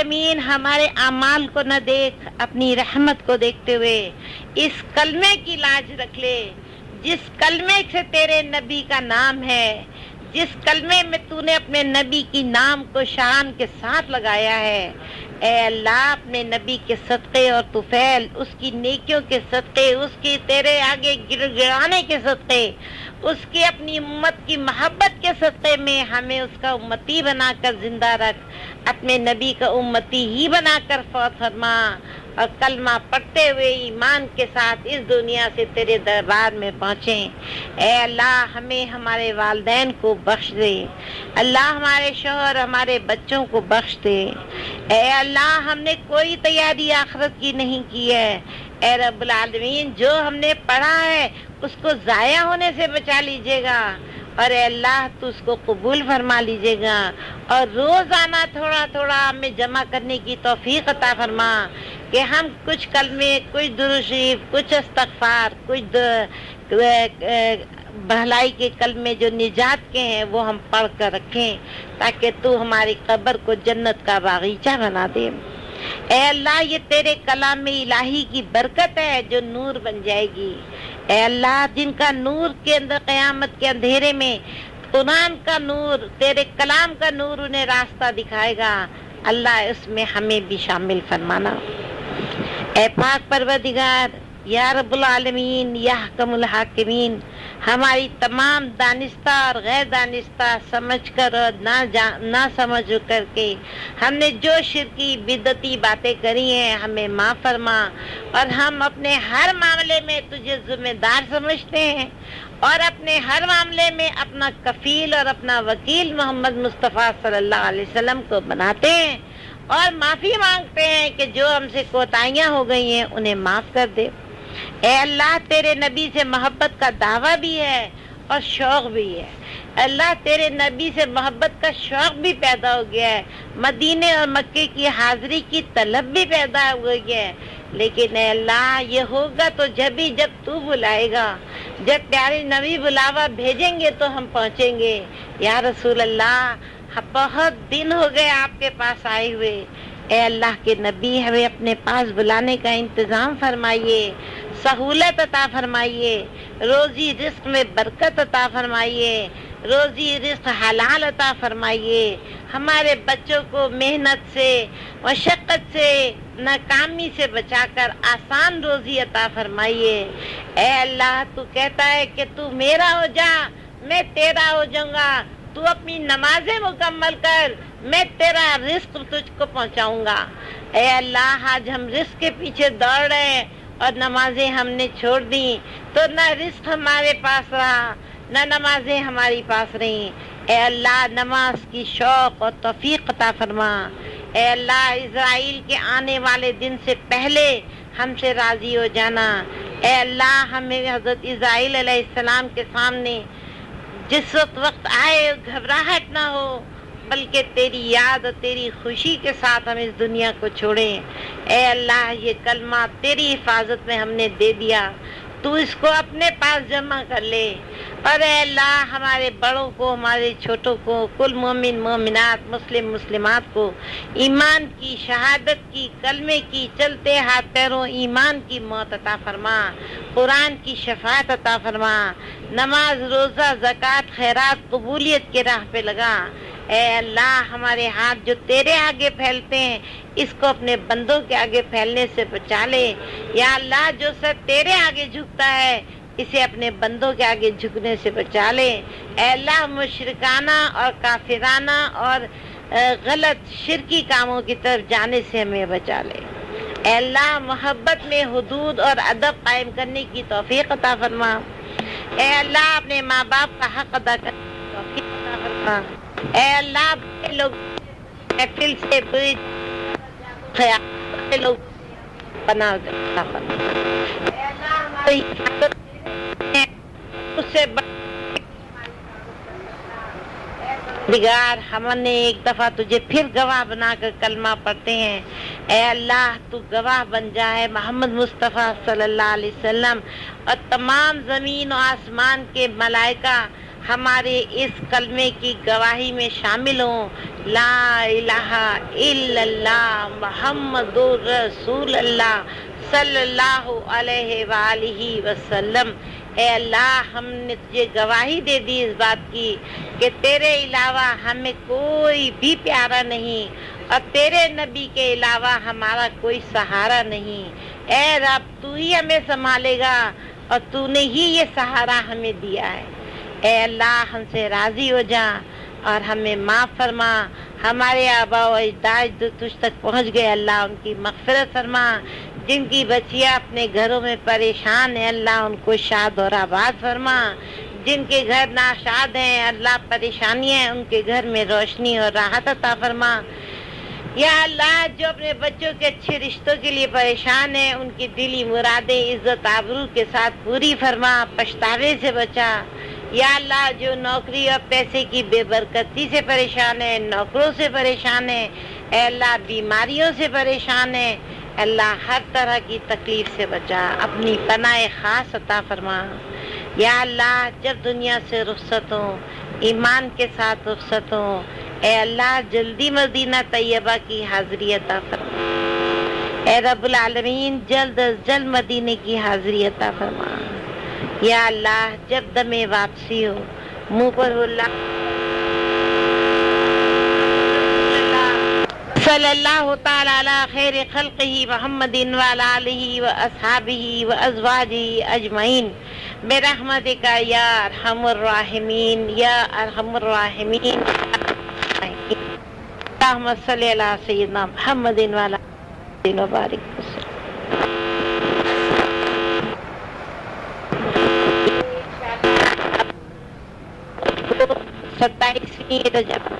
العالمین ہمارے اعمال کو نہ دیکھ، اپنی رحمت کو دیکھتے ہوئے اس کلمے کی لاج رکھ لے، جس کلمے سے تیرے نبی کا نام ہے، جس کلمے میں تو نے اپنے نبی کی نام کو شان کے ساتھ لگایا ہے۔ اے اللہ، اپنے نبی کے صدقے اور طفیل، اس کی نیکیوں کے صدقے، اس کی تیرے آگے گر گرانے کے صدقے، اس کی اپنی امت کی محبت کے صدقے میں ہمیں اس کا امتی بنا کر زندہ رکھ، اپنے نبی کا امتی ہی بنا کر فوت فرما، اور کلمہ پڑھتے ہوئے ایمان کے ساتھ اس دنیا سے تیرے دربار میں پہنچیں۔ اے اللہ، ہمیں ہمارے والدین کو بخش دے، اللہ ہمارے شوہر ہمارے بچوں کو بخش دے۔ اے اللہ، ہم نے کوئی تیاری آخرت کی نہیں کی ہے، اے رب العالمین جو ہم نے پڑھا ہے اس کو ضائع ہونے سے بچا لیجیے گا، اور اے اللہ تو اس کو قبول فرما لیجیے گا، اور روزانہ تھوڑا تھوڑا ہمیں جمع کرنے کی توفیق عطا فرما کہ ہم کچھ کلمے، کچھ درود شریف، کچھ استغفار، کچھ بھلائی کے کلمے جو نجات کے ہیں وہ ہم پڑھ کر رکھیں، تاکہ تو ہماری قبر کو جنت کا باغیچہ بنا دے۔ اے اللہ، یہ تیرے کلام الہی کی برکت ہے جو نور بن جائے گی۔ اے اللہ، جن کا نور کے اندر قیامت کے اندھیرے میں قرآن کا نور، تیرے کلام کا نور انہیں راستہ دکھائے گا، اللہ اس میں ہمیں بھی شامل فرمانا۔ اے پاک پروردگار، یا رب العالمین، یا حکم الحاکمین، ہماری تمام دانستہ اور غیر دانستہ سمجھ کر اور نہ سمجھ کر کے ہم نے جو شرکی بدعتی باتیں کری ہیں ہمیں معاف فرما، اور ہم اپنے ہر معاملے میں تجھے ذمہ دار سمجھتے ہیں، اور اپنے ہر معاملے میں اپنا کفیل اور اپنا وکیل محمد مصطفیٰ صلی اللہ علیہ وسلم کو بناتے ہیں، اور معافی مانگتے ہیں کہ جو ہم سے کوتاہیاں ہو گئی ہیں انہیں معاف کر دے۔ اے اللہ، تیرے نبی سے محبت کا دعویٰ بھی ہے اور شوق بھی ہے، اللہ تیرے نبی سے محبت کا شوق بھی پیدا ہو گیا ہے، مدینے اور مکے کی حاضری کی طلب بھی پیدا ہو گئی ہے، لیکن اے اللہ یہ ہوگا تو جب تو بلائے گا، جب پیارے نبی بلاوا بھیجیں گے تو ہم پہنچیں گے۔ یا رسول اللہ، بہت دن ہو گئے آپ کے پاس آئے ہوئے، اے اللہ کے نبی ہمیں اپنے پاس بلانے کا انتظام فرمائیے، سہولت عطا فرمائیے، روزی رزق میں برکت عطا فرمائیے، روزی رزق حلال عطا فرمائیے، ہمارے بچوں کو محنت سے، مشقت سے، ناکامی سے بچا کر آسان روزی عطا فرمائیے۔ اے اللہ، تو کہتا ہے کہ تو میرا ہو جا میں تیرا ہو جاؤں گا، تو اپنی نمازیں مکمل کر میں تیرا رزق تجھ کو پہنچاؤں گا۔ اے اللہ، آج ہم رزق کے پیچھے دوڑ رہے ہیں اور نمازیں ہم نے چھوڑ دی، تو نہ رزق ہمارے پاس رہا نہ نمازیں ہماری پاس رہیں۔ اے اللہ، نماز کی شوق اور توفیق عطا فرما۔ اے اللہ، اسرائیل کے آنے والے دن سے پہلے ہم سے راضی ہو جانا۔ اے اللہ، ہمیں حضرت اسرائیل علیہ السلام کے سامنے جس وقت آئے گھبراہٹ نہ ہو، بلکہ تیری یاد اور تیری خوشی کے ساتھ ہم اس دنیا کو چھوڑیں۔ اے اللہ، یہ کلمہ تیری حفاظت میں ہم نے دے دیا، تو اس کو اپنے پاس جمع کر لے، اور اے اللہ ہمارے بڑوں کو، ہمارے چھوٹوں کو، کل مومن مومنات، مسلم مسلمات کو ایمان کی، شہادت کی، کلمے کی، چلتے ہاتھ پیروں ایمان کی موت عطا فرما، قرآن کی شفاعت عطا فرما، نماز، روزہ، زکوٰۃ، خیرات قبولیت کے راہ پہ لگا۔ اے اللہ، ہمارے ہاتھ جو تیرے آگے پھیلتے ہیں اس کو اپنے بندوں کے آگے پھیلنے سے بچا لے۔ یا اللہ، جو سر تیرے آگے جھکتا ہے اسے اپنے بندوں کے آگے جھکنے سے بچا لے۔ اے اللہ، مشرکانہ اور کافرانہ اور غلط شرکی کاموں کی طرف جانے سے ہمیں بچا لے۔ اے اللہ، محبت میں حدود اور ادب قائم کرنے کی توفیق عطا فرما۔ اے اللہ، اپنے ماں باپ کا حق ادا کرنے کی توفیق عطا فرما۔ اے اللہ، بڑے لوگ محفل سے بری خیال لوگ پناہ عطا فرما۔ اے اللہ، ہماری حفاظت اس سے دیگر ہم نے ایک دفعہ تجھے پھر گواہ بنا کر کلمہ پڑھتے ہیں۔ اے اللہ، تو گواہ بن جائے، محمد مصطفیٰ صلی اللہ علیہ وسلم اور تمام زمین و آسمان کے ملائکہ ہمارے اس کلمے کی گواہی میں شامل ہوں، لا الہ الا اللہ محمد رسول اللہ صلی اللہ علیہ وآلہ وسلم۔ اے اللہ، ہم نے تجھے گواہی دے دی اس بات کی کہ تیرے علاوہ ہمیں کوئی بھی پیارا نہیں اور تیرے نبی کے علاوہ ہمارا کوئی سہارا نہیں۔ اے رب، تو ہی ہمیں سنبھالے گا اور تو نے ہی یہ سہارا ہمیں دیا ہے۔ اے اللہ، ہم سے راضی ہو جا اور ہمیں معاف فرما۔ ہمارے آباء و اجداد جو تجھ تک پہنچ گئے، اللہ ان کی مغفرت فرما۔ جن کی بچیاں اپنے گھروں میں پریشان ہیں، اللہ ان کو شاد اور آباد فرما۔ جن کے گھر ناشاد ہیں، اللہ پریشانیاں ہیں، ان کے گھر میں روشنی اور راحت عطا فرما۔ یا اللہ، جو اپنے بچوں کے اچھے رشتوں کے لیے پریشان ہیں، ان کی دلی مرادیں عزت آبرو کے ساتھ پوری فرما، پچھتاوے سے بچا۔ یا اللہ، جو نوکری اور پیسے کی بے برکتی سے پریشان ہے، نوکروں سے پریشان ہے، اے اللہ بیماریوں سے پریشان ہے، اللہ ہر طرح کی تکلیف سے بچا، اپنی پناہ خاص عطا فرما۔ یا اللہ، جب دنیا سے رخصت ہوں، ایمان کے ساتھ رخصت ہوں، اے اللہ جلدی مدینہ طیبہ کی حاضری عطا فرما۔ اے رب العالمین، جلد از جلد مدینے کی حاضری عطا فرما۔ یا اللہ، جب دم واپسی ہو، منہ پر اللہ صلی اللہ تعالی علی خیر خلقہ محمد وعلی آلہ واصحابہ وازواجہ اجمعین برحمتک یا ارحم الراحمین یا ارحم الراحمین۔ اللہم صلی علی سیدنا محمد وعلی آلہ وبارک وسلم۔ 27ویں رجب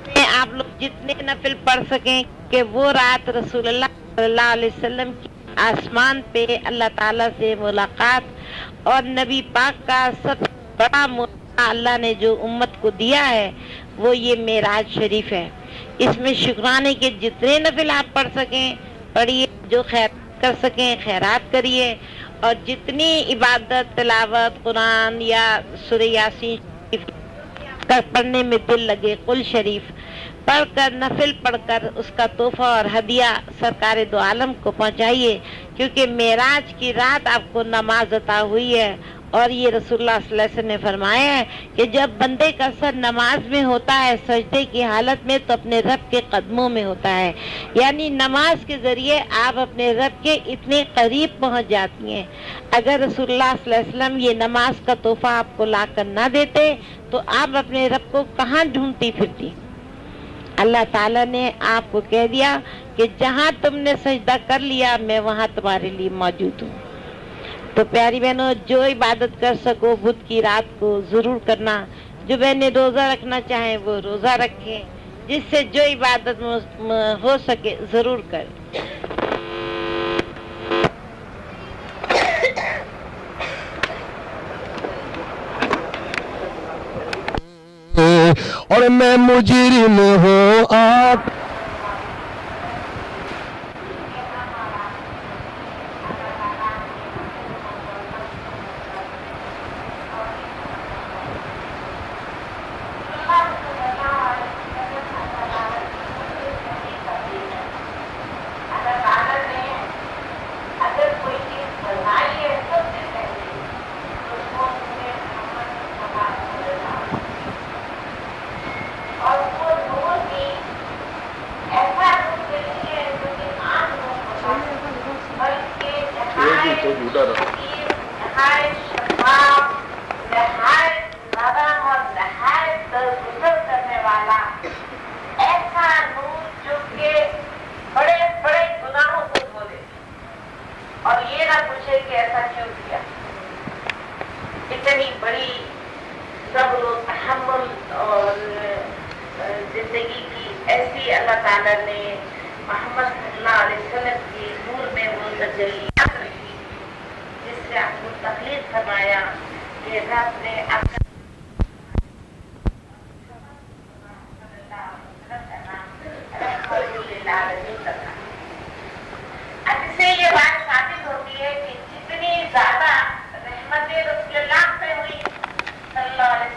میں آپ لوگ جتنے نفل پڑھ سکیں کہ وہ رات رسول اللہ صلی اللہ علیہ وسلم کی آسمان پہ اللہ تعالیٰ سے ملاقات اور نبی پاک کا سب سے بڑا موقع اللہ نے جو امت کو دیا ہے وہ یہ معراج شریف ہے۔ اس میں شکرانے کے جتنے نفل آپ پڑھ سکیں پڑھیے، جو خیرات کر سکیں خیرات کریے، اور جتنی عبادت تلاوت قرآن یا سورہ یاسین پڑھنے میں دل لگے، قل شریف پڑھ کر نفل پڑھ کر اس کا تحفہ اور ہدیہ سرکار دو عالم کو پہنچائیے، کیونکہ معراج کی رات آپ کو نماز عطا ہوئی ہے، اور یہ رسول اللہ صلی اللہ علیہ وسلم نے فرمایا ہے کہ جب بندے کا سر نماز میں ہوتا ہے سجدے کی حالت میں تو اپنے رب کے قدموں میں ہوتا ہے، یعنی نماز کے ذریعے آپ اپنے رب کے اتنے قریب پہنچ جاتی ہیں۔ اگر رسول اللہ صلی اللہ علیہ وسلم یہ نماز کا تحفہ آپ کو لا کر نہ دیتے تو آپ اپنے رب کو کہاں ڈھونڈتی پھرتی؟ اللہ تعالیٰ نے آپ کو کہہ دیا کہ جہاں تم نے سجدہ کر لیا میں وہاں تمہارے لیے موجود ہوں۔ تو پیاری بہنوں، جو عبادت کر سکو بدھ کی رات کو ضرور کرنا، جو بہنیں روزہ رکھنا چاہیں وہ روزہ رکھیں، جس سے جو عبادت ہو سکے ضرور کریں۔ اور میں مجرم ہوں آپ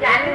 40